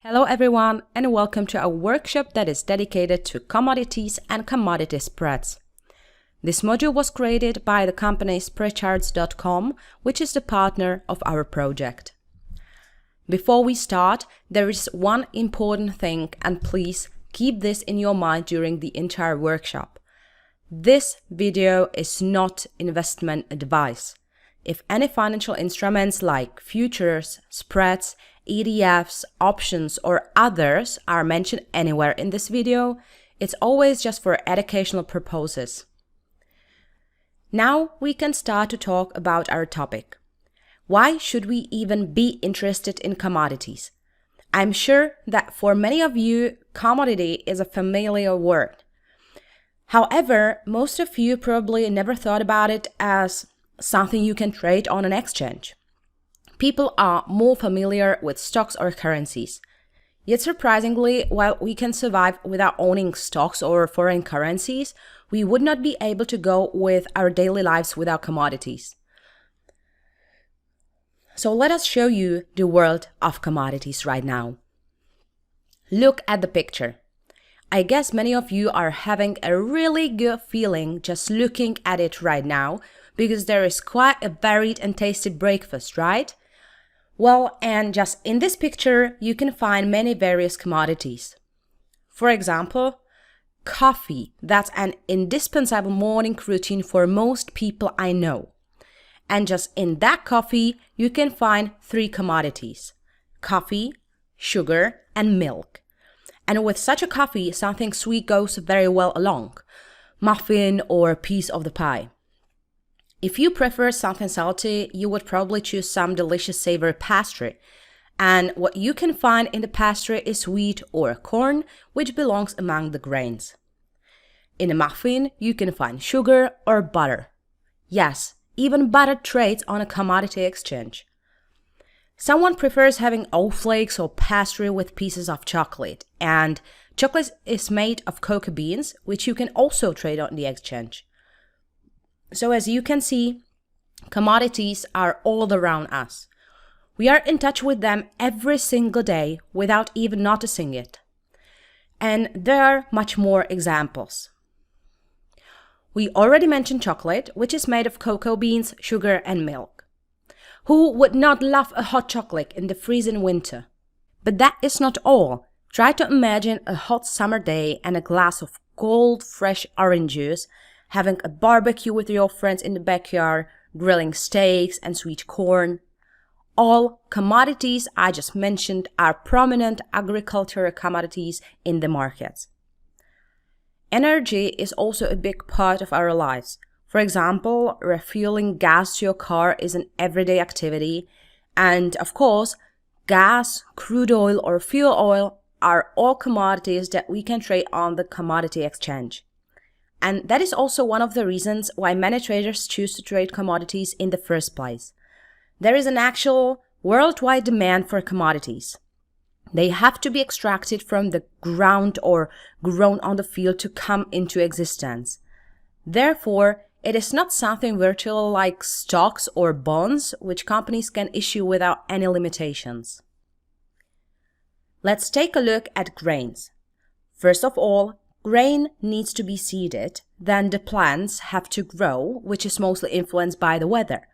Hello everyone, and welcome to a workshop that is dedicated to commodities and commodity spreads. This module was created by the company spreadcharts.com, which is the partner of our project. Before we start, there is one important thing, and please keep this in your mind during the entire workshop. This video is not investment advice. If any financial instruments like futures, spreads, ETFs, options, or others are mentioned anywhere in this video, it's always just for educational purposes. Now we can start to talk about our topic. Why should we even be interested in commodities? I'm sure that for many of you, commodity is a familiar word. However, most of you probably never thought about it as something you can trade on an exchange. People are more familiar with stocks or currencies. Yet surprisingly, while we can survive without owning stocks or foreign currencies, we would not be able to go with our daily lives without commodities. So let us show you the world of commodities right now. Look at the picture. I guess many of you are having a really good feeling just looking at it right now, because there is quite a varied and tasty breakfast, right? Well, and just in this picture, you can find many various commodities. For example, coffee. That's an indispensable morning routine for most people I know. And just in that coffee, you can find three commodities: coffee, sugar, and milk. And with such a coffee, something sweet goes very well along: muffin or a piece of the pie. If you prefer something salty, you would probably choose some delicious savory pastry. And what you can find in the pastry is wheat or corn, which belongs among the grains. In a muffin, you can find sugar or butter. Yes, even butter trades on a commodity exchange. Someone prefers having oat flakes or pastry with pieces of chocolate, and chocolate is made of cocoa beans, which you can also trade on the exchange. So as you can see, commodities are all around us. We are in touch with them every single day without even noticing it. And there are much more examples. We already mentioned chocolate, which is made of cocoa beans, sugar, and milk. Who would not love a hot chocolate in the freezing winter? But that is not all. Try to imagine a hot summer day and a glass of cold, fresh orange juice, having a barbecue with your friends in the backyard, grilling steaks and sweet corn. All commodities I just mentioned are prominent agricultural commodities in the markets. Energy is also a big part of our lives. For example, refueling gas to your car is an everyday activity. And of course, gas, crude oil, or fuel oil are all commodities that we can trade on the commodity exchange. And that is also one of the reasons why many traders choose to trade commodities in the first place. There is an actual worldwide demand for commodities. They have to be extracted from the ground or grown on the field to come into existence. Therefore, it is not something virtual like stocks or bonds, which companies can issue without any limitations. Let's take a look at grains. First of all, grain needs to be seeded, then the plants have to grow, which is mostly influenced by the weather.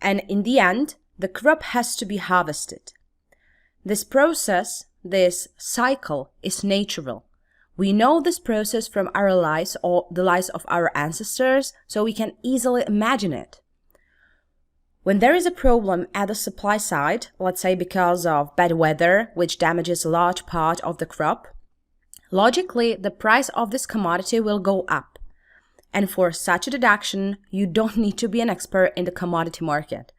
And in the end, the crop has to be harvested. This process, this cycle, is natural. We know this process from our lives or the lives of our ancestors, so we can easily imagine it. When there is a problem at the supply side, let's say because of bad weather, which damages a large part of the crop, logically, the price of this commodity will go up. And for such a deduction, you don't need to be an expert in the commodity market.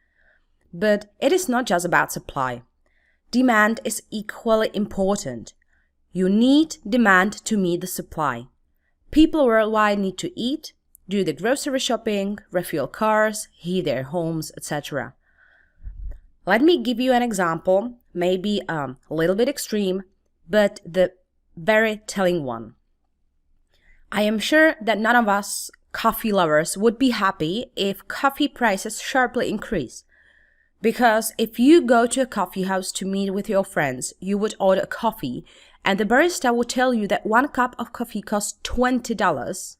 But it is not just about supply. Demand is equally important. You need demand to meet the supply. People worldwide need to eat, do the grocery shopping, refuel cars, heat their homes, etc. Let me give you an example, maybe a little bit extreme, but the very telling one. I am sure that none of us coffee lovers would be happy if coffee prices sharply increase. Because if you go to a coffee house to meet with your friends, you would order a coffee and the barista would tell you that one cup of coffee costs $20.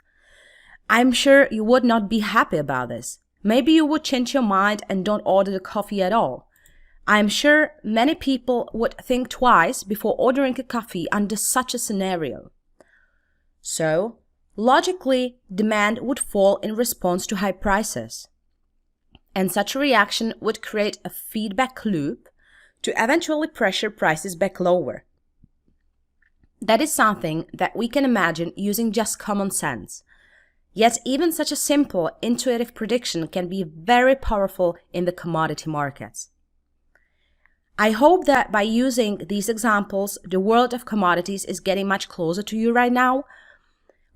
I'm sure you would not be happy about this. Maybe you would change your mind and don't order the coffee at all. I'm sure many people would think twice before ordering a coffee under such a scenario. So, logically, demand would fall in response to high prices. And such a reaction would create a feedback loop to eventually pressure prices back lower. That is something that we can imagine using just common sense. Yet even such a simple, intuitive prediction can be very powerful in the commodity markets. I hope that by using these examples, the world of commodities is getting much closer to you right now.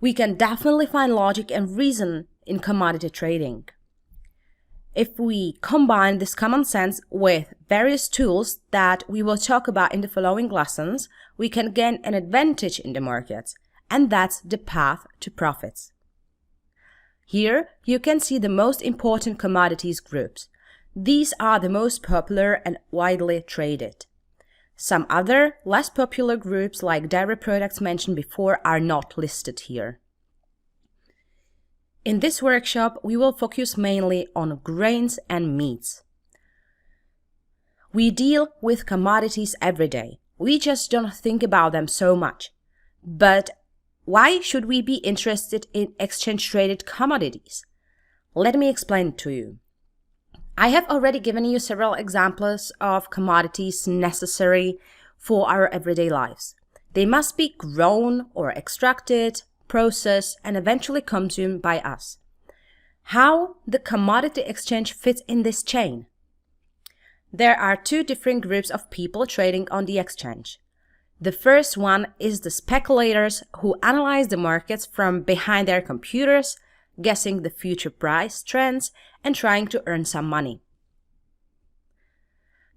We can definitely find logic and reason in commodity trading. If we combine this common sense with various tools that we will talk about in the following lessons, we can gain an advantage in the markets, and that's the path to profits. Here, you can see the most important commodities groups. These are the most popular and widely traded. Some other, less popular groups like dairy products mentioned before are not listed here. In this workshop, we will focus mainly on grains and meats. We deal with commodities every day. We just don't think about them so much. But why should we be interested in exchange-traded commodities? Let me explain it to you. I have already given you several examples of commodities necessary for our everyday lives. They must be grown or extracted, processed, and eventually consumed by us. How the commodity exchange fits in this chain? There are two different groups of people trading on the exchange. The first one is the speculators who analyze the markets from behind their computers, guessing the future price trends and trying to earn some money.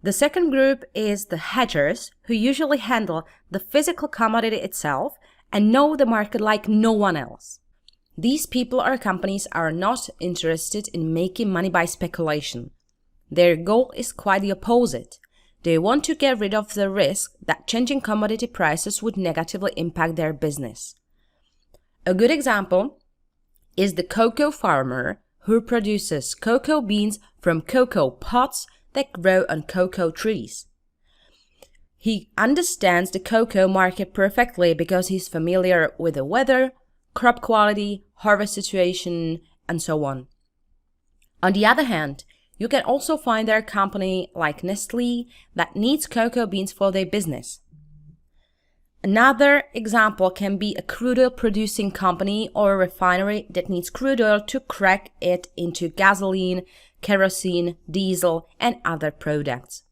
The second group is the hedgers who usually handle the physical commodity itself and know the market like no one else. These people or companies are not interested in making money by speculation. Their goal is quite the opposite. They want to get rid of the risk that changing commodity prices would negatively impact their business. A good example is the cocoa farmer who produces cocoa beans from cocoa pods that grow on cocoa trees. He understands the cocoa market perfectly because he's familiar with the weather, crop quality, harvest situation, and so on. On the other hand, you can also find there a company like Nestlé that needs cocoa beans for their business. Another example can be a crude oil producing company or a refinery that needs crude oil to crack it into gasoline, kerosene, diesel, and other products.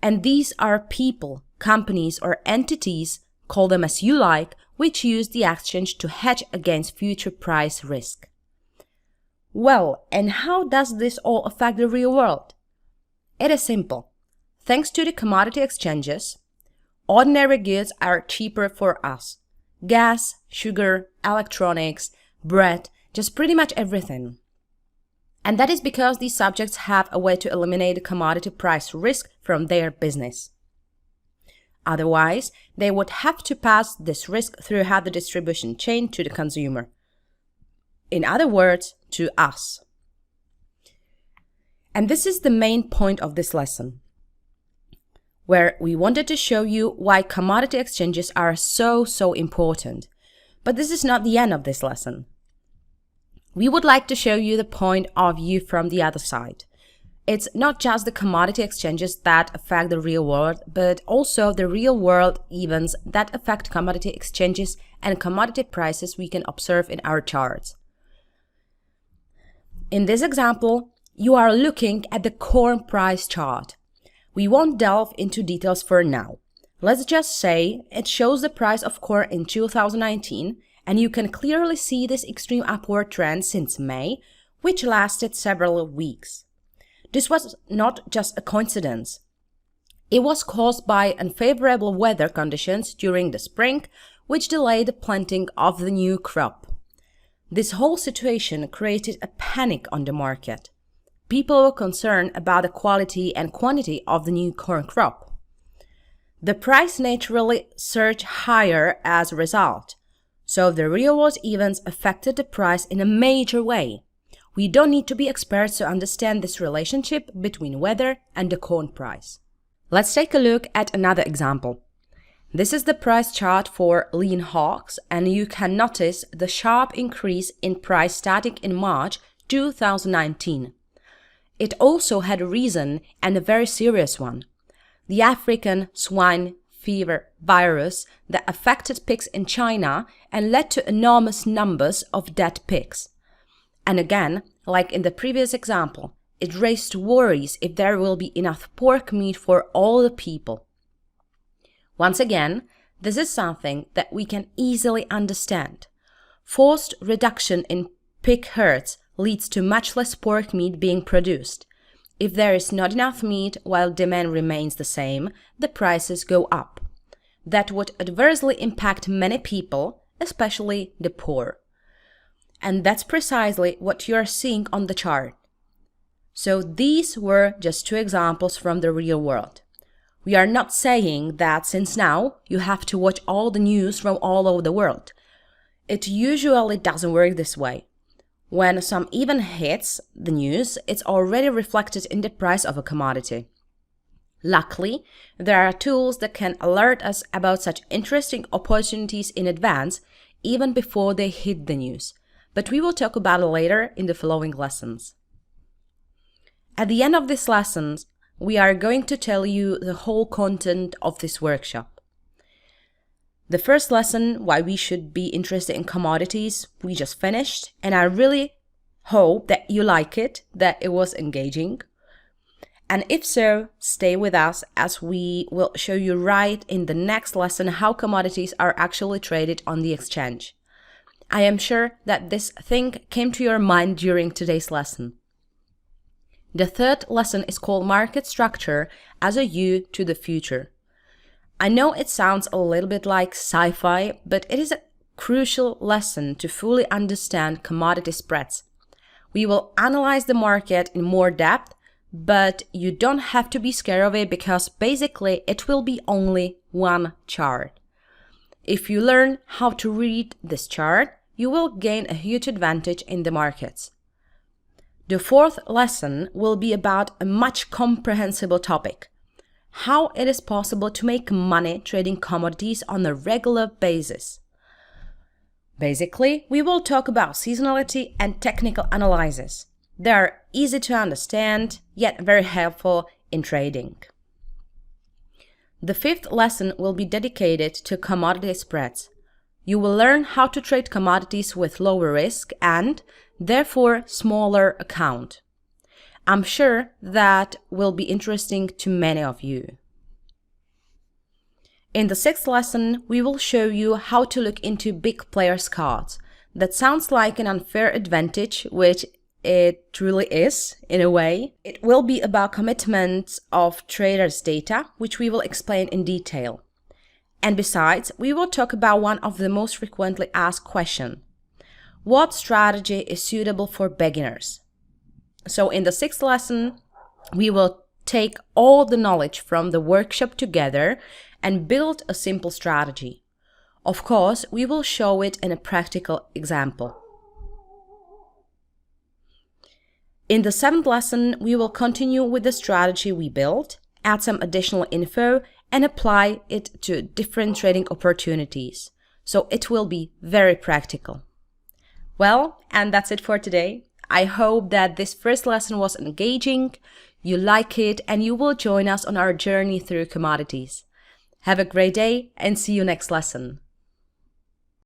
And these are people, companies, or entities, call them as you like, which use the exchange to hedge against future price risk. Well, and how does this all affect the real world? It is simple. Thanks to the commodity exchanges, ordinary goods are cheaper for us. Gas, sugar, electronics, bread, just pretty much everything. And that is because these subjects have a way to eliminate the commodity price risk from their business. Otherwise, they would have to pass this risk throughout the distribution chain to the consumer. In other words, to us. And this is the main point of this lesson, where we wanted to show you why commodity exchanges are so important. But this is not the end of this lesson. We would like to show you the point of view from the other side. It's not just the commodity exchanges that affect the real world, but also the real world events that affect commodity exchanges and commodity prices we can observe in our charts. In this example, you are looking at the corn price chart. We won't delve into details for now. Let's just say it shows the price of corn in 2019, and you can clearly see this extreme upward trend since May, which lasted several weeks. This was not just a coincidence. It was caused by unfavorable weather conditions during the spring, which delayed the planting of the new crop. This whole situation created a panic on the market. people were concerned about the quality and quantity of the new corn crop. The price naturally surged higher as a result, so the real-world events affected the price in a major way. We don't need to be experts to understand this relationship between weather and the corn price. Let's take a look at another example. This is the price chart for lean hogs, and you can notice the sharp increase in price starting in March 2019. It also had a reason, and a very serious one. The African swine fever virus that affected pigs in China and led to enormous numbers of dead pigs. And again, like in the previous example, it raised worries if there will be enough pork meat for all the people. Once again, this is something that we can easily understand. Forced reduction in pig herds leads to much less pork meat being produced. If there is not enough meat while demand remains the same, the prices go up. That would adversely impact many people, especially the poor. And that's precisely what you are seeing on the chart. So these were just two examples from the real world. We are not saying that since now you have to watch all the news from all over the world. It usually doesn't work this way. When some event hits the news, it's already reflected in the price of a commodity. Luckily, there are tools that can alert us about such interesting opportunities in advance, even before they hit the news. But we will talk about it later in the following lessons. At the end of this lesson, we are going to tell you the whole content of this workshop. The first lesson, why we should be interested in commodities, we just finished, and I really hope that you like it, that it was engaging. And if so, stay with us as we will show you right in the next lesson how commodities are actually traded on the exchange. I am sure that this thing came to your mind during today's lesson. The third lesson is called Market Structure as a View to the Future. I know it sounds a little bit like sci-fi, but it is a crucial lesson to fully understand commodity spreads. We will analyze the market in more depth, but you don't have to be scared of it because basically it will be only one chart. If you learn how to read this chart, you will gain a huge advantage in the markets. The fourth lesson will be about a much comprehensible topic: how it is possible to make money trading commodities on a regular basis. Basically, we will talk about seasonality and technical analysis. They are easy to understand, yet very helpful in trading. The fifth lesson will be dedicated to commodity spreads. You will learn how to trade commodities with lower risk and, therefore, smaller account. I'm sure that will be interesting to many of you. In the sixth lesson, we will show you how to look into big players' cards. That sounds like an unfair advantage, which it truly is, in a way. It will be about commitments of traders' data, which we will explain in detail. And besides, we will talk about one of the most frequently asked questions. What strategy is suitable for beginners? So in the sixth lesson, we will take all the knowledge from the workshop together and build a simple strategy. Of course, we will show it in a practical example. In the seventh lesson, we will continue with the strategy we built, add some additional info, and apply it to different trading opportunities. So it will be very practical. Well, and that's it for today. I hope that this first lesson was engaging, you like it, and you will join us on our journey through commodities. Have a great day and see you next lesson.